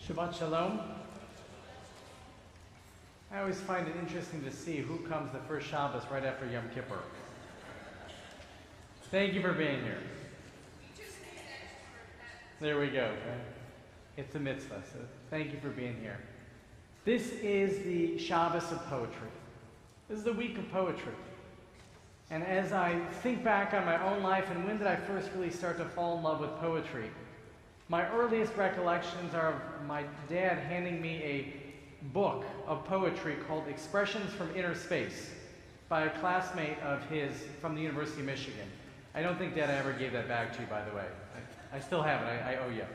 Shabbat Shalom. I always find it interesting to see who comes the first Shabbos right after Yom Kippur. Thank you for being here. There we go. It's a mitzvah, so thank you for being here. This is the Shabbos of poetry. This is the week of poetry. And as I think back on my own life and when did I first really start to fall in love with poetry, my earliest recollections are of my dad handing me a book of poetry called Expressions from Inner Space by a classmate of his from the University of Michigan. I don't think Dad ever gave that back to you, by the way. I still have it. I owe you.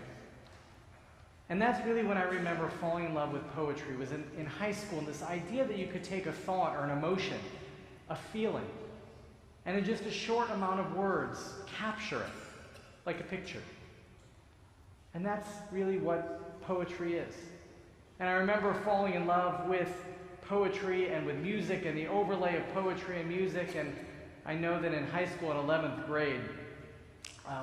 And that's really when I remember falling in love with poetry, was in high school, and this idea that you could take a thought or an emotion, a feeling, and in just a short amount of words, capture it, like a picture. And that's really what poetry is. And I remember falling in love with poetry and with music and the overlay of poetry and music. And I know that in high school in 11th grade,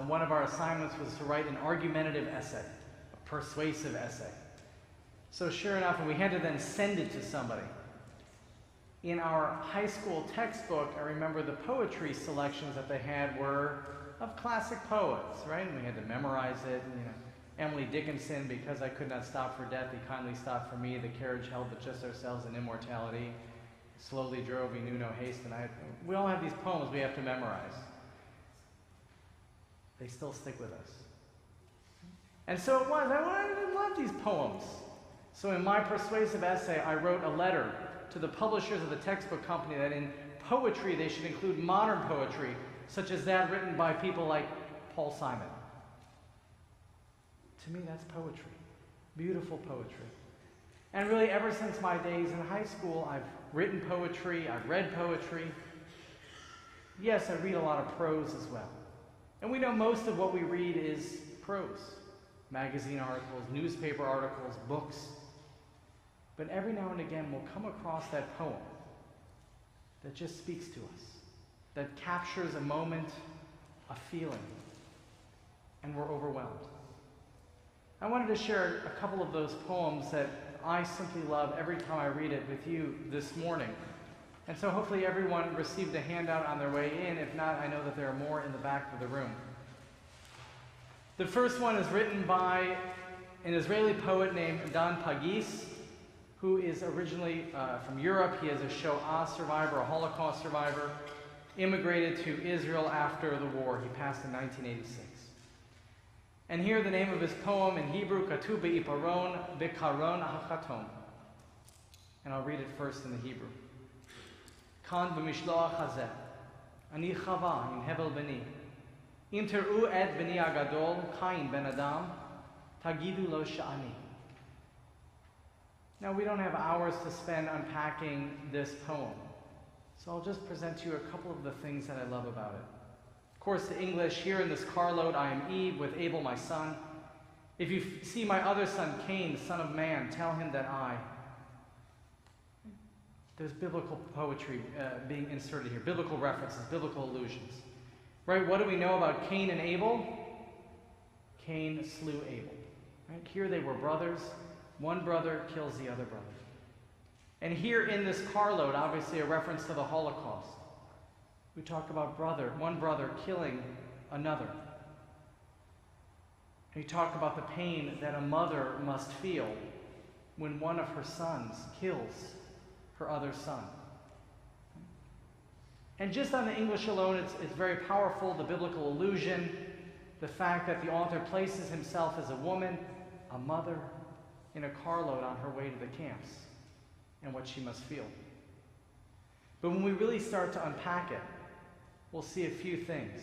one of our assignments was to write an argumentative essay, a persuasive essay. So sure enough, and we had to then send it to somebody. In our high school textbook, I remember the poetry selections that they had were of classic poets, right? And we had to memorize it, and, Emily Dickinson, because I could not stop for death, he kindly stopped for me. The carriage held but just ourselves in immortality. Slowly drove, he knew no haste. And we all have these poems we have to memorize. They still stick with us. And so it was. I love these poems. So in my persuasive essay, I wrote a letter to the publishers of the textbook company that in poetry they should include modern poetry, such as that written by people like Paul Simon. To me, that's poetry. Beautiful poetry. And really, ever since my days in high school, I've written poetry, I've read poetry. Yes, I read a lot of prose as well. And we know most of what we read is prose. Magazine articles, newspaper articles, books. But every now and again, we'll come across that poem that just speaks to us, that captures a moment, a feeling, and we're overwhelmed. I wanted to share a couple of those poems that I simply love every time I read it with you this morning. And so hopefully everyone received a handout on their way in. If not, I know that there are more in the back of the room. The first one is written by an Israeli poet named Dan Pagis, who is originally from Europe. He is a Shoah survivor, a Holocaust survivor, immigrated to Israel after the war. He passed in 1986. And here the name of his poem in Hebrew, Katuv be'iparon bekaron hachatom. And I'll read it first in the Hebrew. Kan b'mishloach hazeh, ani chava im hevel b'ni. Im ter'u et b'ni agadol, Kain ben Adam, tagidu lo sha'ani. Now, we don't have hours to spend unpacking this poem, so I'll just present to you a couple of the things that I love about it. Of course, the English, here in this carload, I am Eve with Abel my son. If you see my other son, Cain, the son of man, tell him that I. There's biblical poetry being inserted here, biblical references, biblical allusions. Right, what do we know about Cain and Abel? Cain slew Abel. Right? Here they were brothers. One brother kills the other brother. And here in this carload, obviously a reference to the Holocaust. We talk about one brother killing another. And we talk about the pain that a mother must feel when one of her sons kills her other son. And just on the English alone, it's very powerful, the biblical allusion, the fact that the author places himself as a woman, a mother, in a carload on her way to the camps, and what she must feel. But when we really start to unpack it, we'll see a few things.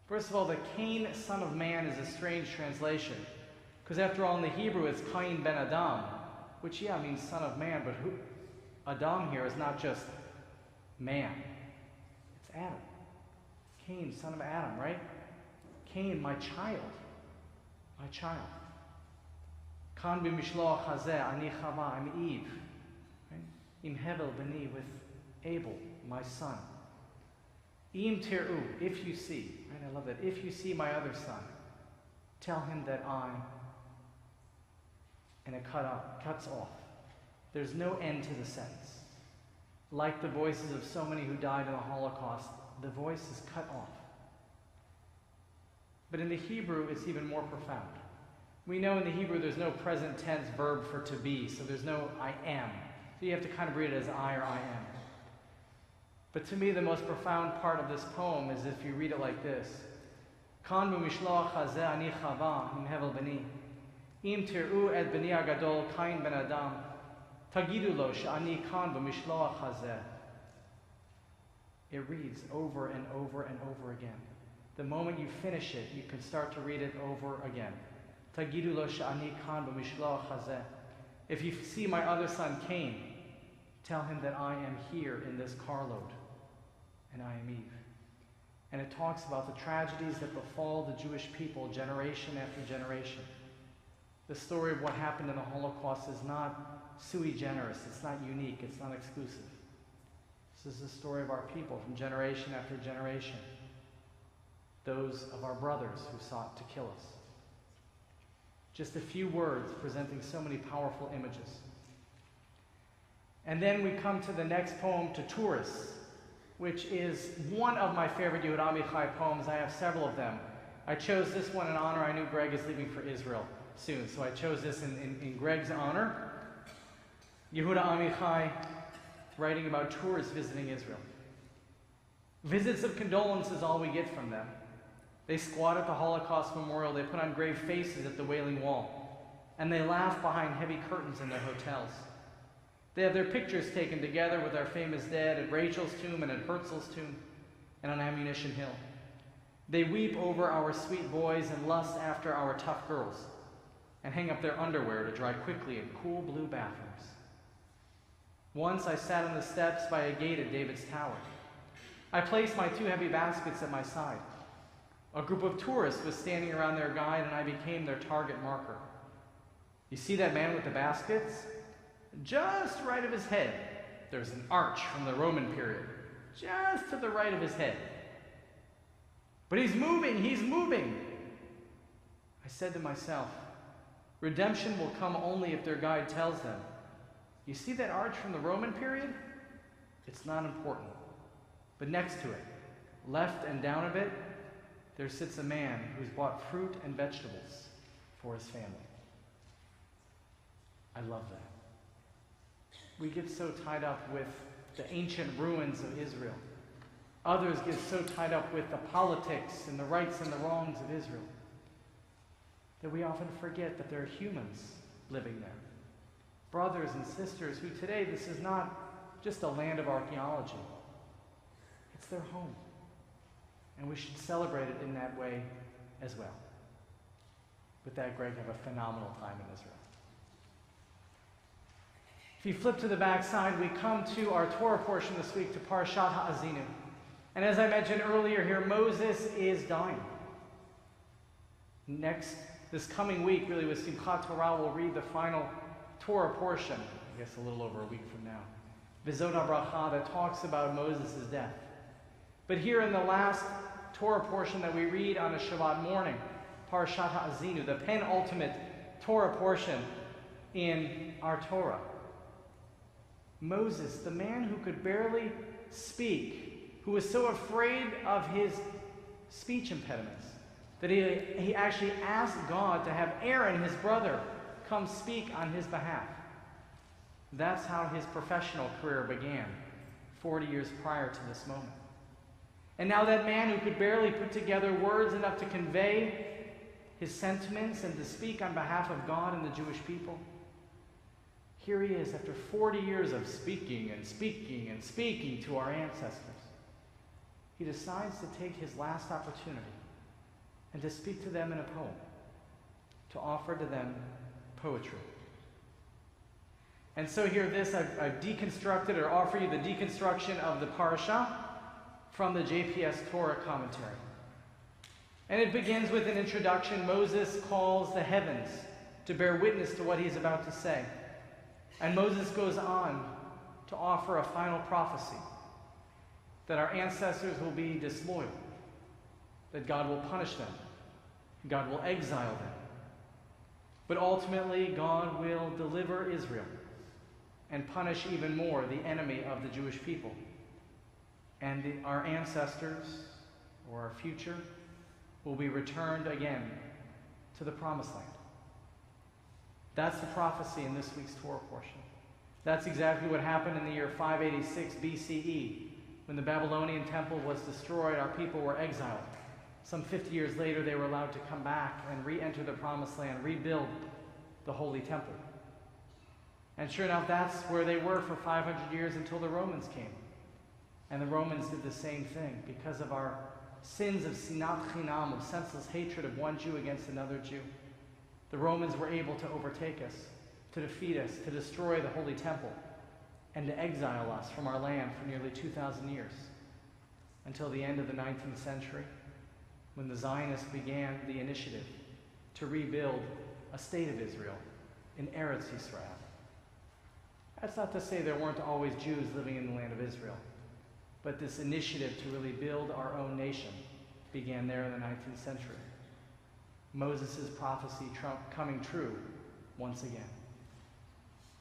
First of all, the Cain, son of man, is a strange translation, because after all, in the Hebrew, it's Kain ben Adam, which, means son of man, but Adam here is not just man. It's Adam. Cain, son of Adam, right? Cain, my child. My child. Kan b'mishloach hazeh, ani chava, I'm Eve. Im hevel b'ni, with Abel, my son. Im ter'u, if you see. Right, I love that. If you see my other son, tell him that I. and it cuts off. There's no end to the sentence. Like the voices of so many who died in the Holocaust, the voice is cut off. But in the Hebrew, it's even more profound. We know in the Hebrew there's no present tense verb for to be, so there's no I am. So you have to kind of read it as I or I am. But to me, the most profound part of this poem is if you read it like this. Kan b'mishloach hazeh ani chava im hevel b'ni. Im tir'u et b'ni agadol kain ben adam. Tagidu lo she'ani kan b'mishloach hazeh. It reads over and over and over again. The moment you finish it, you can start to read it over again. Tagidu lo she'ani kan b'mishloach hazeh. If you see my other son Cain, tell him that I am here in this carload, and I am Eve. And it talks about the tragedies that befall the Jewish people generation after generation. The story of what happened in the Holocaust is not sui generis, it's not unique, it's not exclusive. This is the story of our people from generation after generation. Those of our brothers who sought to kill us. Just a few words presenting so many powerful images. And then we come to the next poem, to Tourists, which is one of my favorite Yehuda Amichai poems. I have several of them. I chose this one in honor. I knew Greg is leaving for Israel soon, so I chose this in Greg's honor. Yehuda Amichai writing about tourists visiting Israel. Visits of condolence is all we get from them. They squat at the Holocaust Memorial, they put on grave faces at the Wailing Wall, and they laugh behind heavy curtains in their hotels. They have their pictures taken together with our famous dead at Rachel's tomb and at Herzl's tomb and on Ammunition Hill. They weep over our sweet boys and lust after our tough girls and hang up their underwear to dry quickly in cool blue bathrooms. Once I sat on the steps by a gate at David's Tower. I placed my 2 heavy baskets at my side. A group of tourists was standing around their guide and I became their target marker. You see that man with the baskets? Just right of his head, there's an arch from the Roman period, just to the right of his head. But he's moving, he's moving. I said to myself, redemption will come only if their guide tells them, you see that arch from the Roman period? It's not important. But next to it, left and down of it, there sits a man who's bought fruit and vegetables for his family. I love that. We get so tied up with the ancient ruins of Israel. Others get so tied up with the politics and the rights and the wrongs of Israel that we often forget that there are humans living there. Brothers and sisters who today, this is not just a land of archaeology. It's their home. And we should celebrate it in that way as well. With that, Greg, have a phenomenal time in Israel. If you flip to the back side, we come to our Torah portion this week, to Parashat Ha'azinu. And as I mentioned earlier here, Moses is dying. Next, this coming week, really with Simchat Torah, we'll read the final Torah portion, I guess a little over a week from now. Vizot HaBracha, that talks about Moses' death. But here in the last Torah portion that we read on a Shabbat morning, Parashat Ha'azinu, the penultimate Torah portion in our Torah, Moses, the man who could barely speak, who was so afraid of his speech impediments, that he actually asked God to have Aaron, his brother, come speak on his behalf. That's how his professional career began, 40 years prior to this moment. And now that man who could barely put together words enough to convey his sentiments and to speak on behalf of God and the Jewish people, here he is after 40 years of speaking and speaking and speaking to our ancestors. He decides to take his last opportunity and to speak to them in a poem, to offer to them poetry. And so here I've deconstructed, or offer you the deconstruction of the parasha from the JPS Torah commentary. And it begins with an introduction. Moses calls the heavens to bear witness to what he's about to say. And Moses goes on to offer a final prophecy that our ancestors will be disloyal, that God will punish them, God will exile them, But ultimately, God will deliver Israel and punish even more the enemy of the Jewish people. And our ancestors, or our future, will be returned again to the Promised Land. That's the prophecy in this week's Torah portion. That's exactly what happened in the year 586 BCE. When the Babylonian temple was destroyed, our people were exiled. Some 50 years later, they were allowed to come back and re-enter the Promised Land, rebuild the Holy Temple. And sure enough, that's where they were for 500 years until the Romans came. And the Romans did the same thing because of our sins of sinat chinam, of senseless hatred of one Jew against another Jew. The Romans were able to overtake us, to defeat us, to destroy the Holy Temple, and to exile us from our land for nearly 2,000 years, until the end of the 19th century, when the Zionists began the initiative to rebuild a state of Israel in Eretz Yisrael. That's not to say there weren't always Jews living in the land of Israel, but this initiative to really build our own nation began there in the 19th century. Moses' prophecy coming true once again.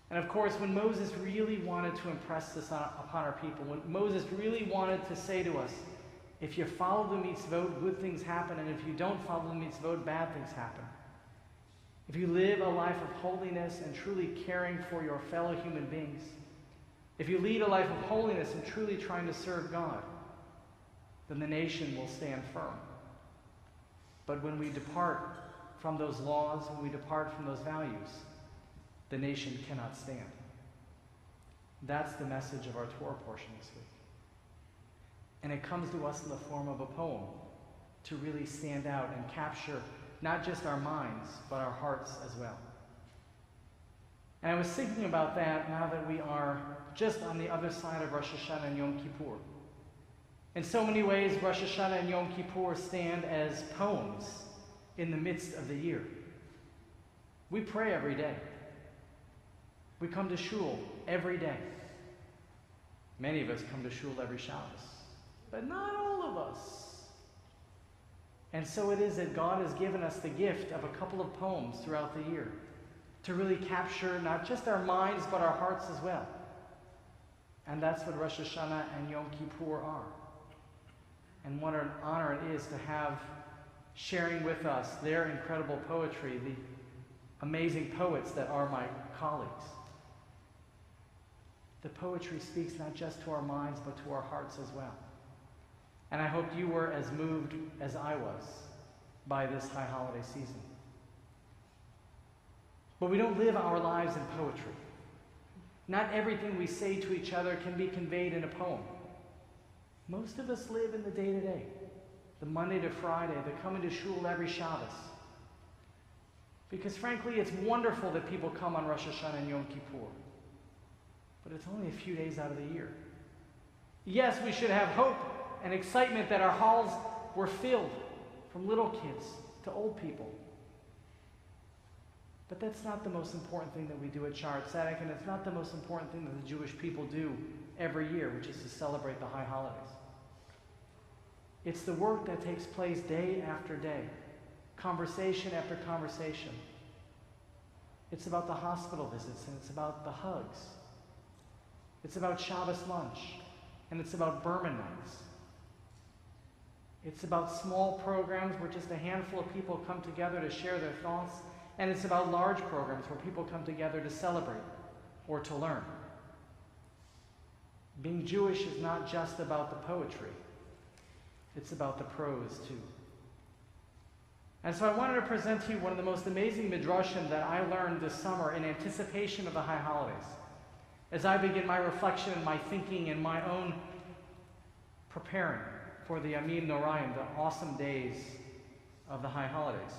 And of course, when Moses really wanted to impress this upon our people, when Moses really wanted to say to us, if you follow the mitzvot, good things happen, and if you don't follow the mitzvot, bad things happen. If you live a life of holiness and truly caring for your fellow human beings, if you lead a life of holiness and truly trying to serve God, then the nation will stand firm. But when we depart from those laws, when we depart from those values, the nation cannot stand. That's the message of our Torah portion this week. And it comes to us in the form of a poem to really stand out and capture not just our minds, but our hearts as well. And I was thinking about that now that we are just on the other side of Rosh Hashanah and Yom Kippur. In so many ways, Rosh Hashanah and Yom Kippur stand as poems in the midst of the year. We pray every day. We come to shul every day. Many of us come to shul every Shabbos, but not all of us. And so it is that God has given us the gift of a couple of poems throughout the year to really capture not just our minds, but our hearts as well. And that's what Rosh Hashanah and Yom Kippur are. And what an honor it is to have sharing with us their incredible poetry, the amazing poets that are my colleagues. The poetry speaks not just to our minds, but to our hearts as well. And I hope you were as moved as I was by this high holiday season. But we don't live our lives in poetry. Not everything we say to each other can be conveyed in a poem. Most of us live in the day-to-day, the Monday to Friday, the coming to shul every Shabbos. Because frankly, it's wonderful that people come on Rosh Hashanah and Yom Kippur. But it's only a few days out of the year. Yes, we should have hope and excitement that our halls were filled, from little kids to old people. But that's not the most important thing that we do at Shaarey Zedek, and it's not the most important thing that the Jewish people do every year, which is to celebrate the high holidays. It's the work that takes place day after day, conversation after conversation. It's about the hospital visits, and it's about the hugs. It's about Shabbos lunch, and it's about Berman nights. It's about small programs where just a handful of people come together to share their thoughts, and it's about large programs where people come together to celebrate or to learn. Being Jewish is not just about the poetry. It's about the prose, too. And so I wanted to present to you one of the most amazing midrashim that I learned this summer in anticipation of the high holidays. As I begin my reflection and my thinking and my own preparing for the Yamim Noraim, the awesome days of the high holidays.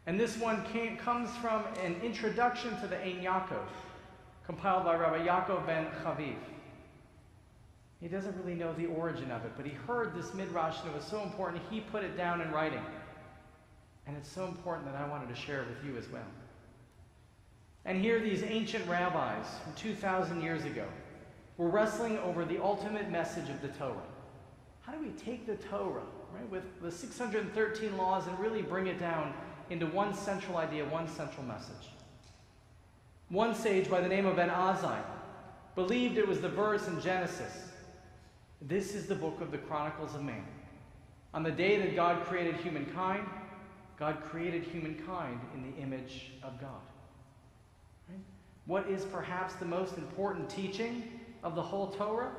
And this one comes from an introduction to the Ein Yaakov, compiled by Rabbi Yaakov ben Chaviv. He doesn't really know the origin of it, but he heard this midrash and it was so important, he put it down in writing. And it's so important that I wanted to share it with you as well. And here these ancient rabbis from 2,000 years ago were wrestling over the ultimate message of the Torah. How do we take the Torah, right, with the 613 laws and really bring it down into one central idea, one central message. One sage by the name of Ben Azai believed it was the verse in Genesis, "This is the book of the Chronicles of Man. On the day that God created humankind in the image of God." Right? What is perhaps the most important teaching of the whole Torah?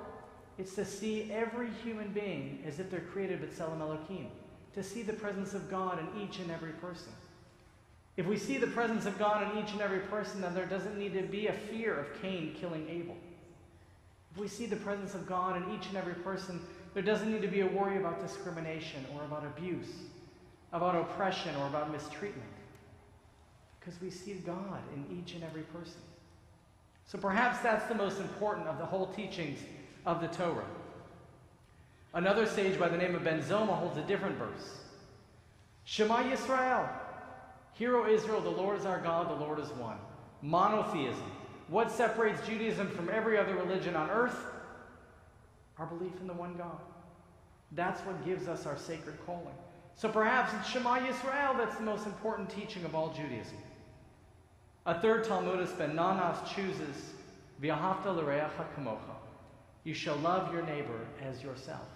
It's to see every human being as if they're created b'tselem Elohim, to see the presence of God in each and every person. If we see the presence of God in each and every person, then there doesn't need to be a fear of Cain killing Abel. If we see the presence of God in each and every person, there doesn't need to be a worry about discrimination or about abuse, about oppression or about mistreatment, because we see God in each and every person. So perhaps that's the most important of the whole teachings of the Torah. Another sage by the name of Ben Zoma holds a different verse. "Shema Yisrael. Hear, O Israel, the Lord is our God, the Lord is one." Monotheism. What separates Judaism from every other religion on earth? Our belief in the one God. That's what gives us our sacred calling. So perhaps it's Shema Yisrael that's the most important teaching of all Judaism. A third Talmudist, Ben Nanas, chooses V'ahavta l'reacha kamocha. You shall love your neighbor as yourself.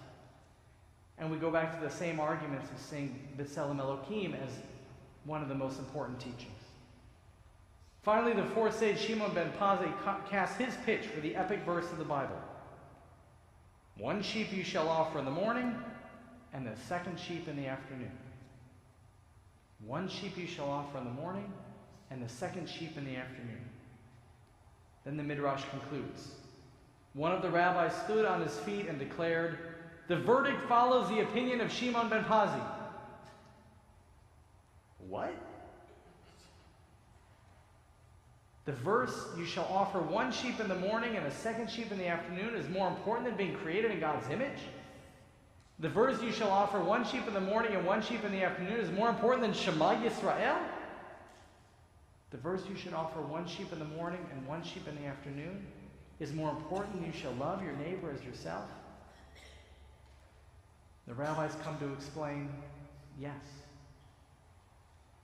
And we go back to the same arguments of seeing b'tselem Elohim as one of the most important teachings. Finally, the fourth sage, Shimon ben Pazi, casts his pitch for the epic verse of the Bible. "One sheep you shall offer in the morning, and the second sheep in the afternoon." One sheep you shall offer in the morning, and the second sheep in the afternoon. Then the Midrash concludes. One of the rabbis stood on his feet and declared, "The verdict follows the opinion of Shimon ben Pazi." What? The verse, "You shall offer one sheep in the morning and a second sheep in the afternoon," is more important than being created in God's image? The verse, "You shall offer one sheep in the morning and one sheep in the afternoon," is more important than Shema Yisrael? The verse, "You should offer one sheep in the morning and one sheep in the afternoon," is more important than "You shall love your neighbor as yourself"? The rabbis come to explain, yes.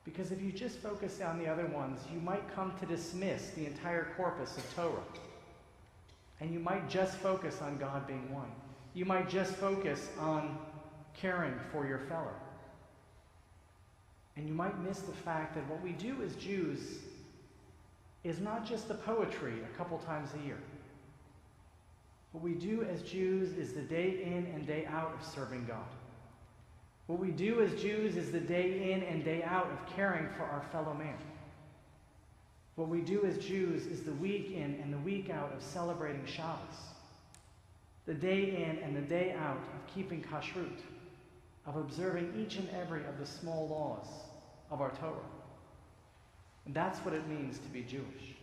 Because if you just focus on the other ones, you might come to dismiss the entire corpus of Torah. And you might just focus on God being one. You might just focus on caring for your fellow. And you might miss the fact that what we do as Jews is not just the poetry a couple times a year. What we do as Jews is the day in and day out of serving God. What we do as Jews is the day in and day out of caring for our fellow man. What we do as Jews is the week in and the week out of celebrating Shabbos. The day in and the day out of keeping kashrut, of observing each and every of the small laws of our Torah. And that's what it means to be Jewish.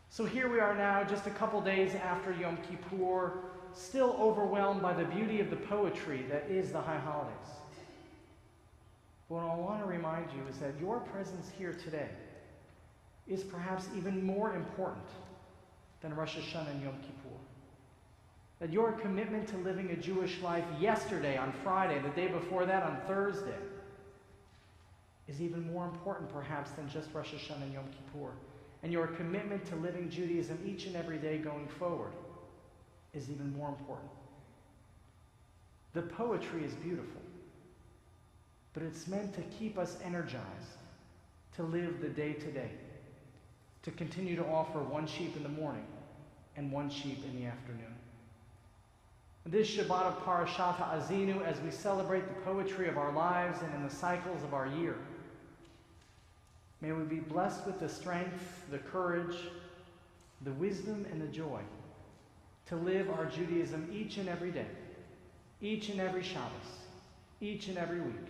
So here we are now, just a couple days after Yom Kippur, still overwhelmed by the beauty of the poetry that is the high holidays. But what I want to remind you is that your presence here today is perhaps even more important than Rosh Hashanah and Yom Kippur. That your commitment to living a Jewish life yesterday on Friday, the day before that on Thursday, is even more important perhaps than just Rosh Hashanah and Yom Kippur. And your commitment to living Judaism each and every day going forward is even more important. The poetry is beautiful, but it's meant to keep us energized to live the day to day, to continue to offer one sheep in the morning and one sheep in the afternoon. This Shabbat of Parashat Azinu, as we celebrate the poetry of our lives and in the cycles of our year, may we be blessed with the strength, the courage, the wisdom, and the joy to live our Judaism each and every day, each and every Shabbos, each and every week,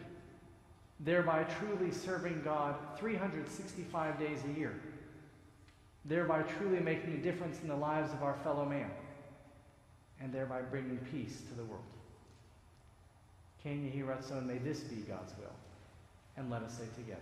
thereby truly serving God 365 days a year, thereby truly making a difference in the lives of our fellow man, and thereby bringing peace to the world. Ken Yehi Ratzon, may this be God's will. And let us say together.